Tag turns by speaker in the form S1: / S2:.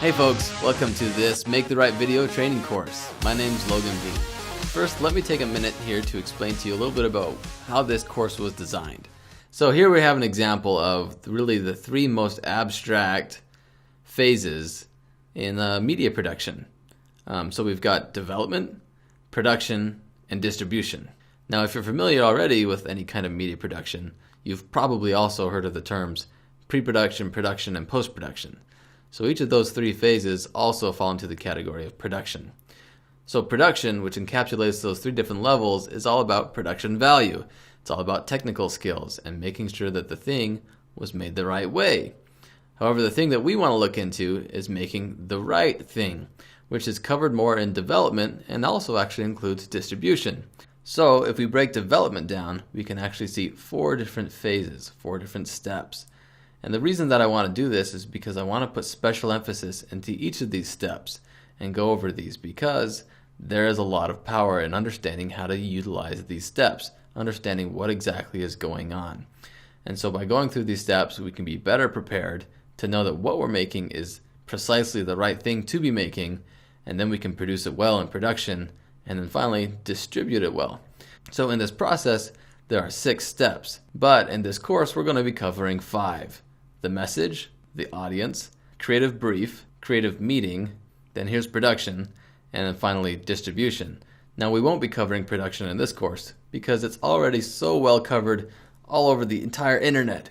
S1: Hey folks, welcome to this Make the Right Video training course. My name's Logan B. First, let me take a minute here to explain to you a little bit about how this course was designed. So here we have an example of really the three most abstract phases in media production. So we've got development, production, and distribution. Now if you're familiar already with any kind of media production, you've probably also heard of the terms pre-production, production, and post-production. So each of those three phases also fall into the category of production. So production, which encapsulates those three different levels, is all about production value. It's all about technical skills and making sure that the thing was made the right way. However, the thing that we want to look into is making the right thing, which is covered more in development and also actually includes distribution. So if we break development down, we can actually see four different phases, four different steps. And the reason that I want to do this is because I want to put special emphasis into each of these steps and go over these, because there is a lot of power in understanding how to utilize these steps, understanding what exactly is going on. And so by going through these steps, we can be better prepared to know that what we're making is precisely the right thing to be making, and then we can produce it well in production, and then finally distribute it well. So in this process, there are 6 steps, but in this course we're going to be covering 5. The message, the audience, creative brief, creative meeting, then here's production, and then finally distribution. Now we won't be covering production in this course because it's already so well covered all over the entire internet.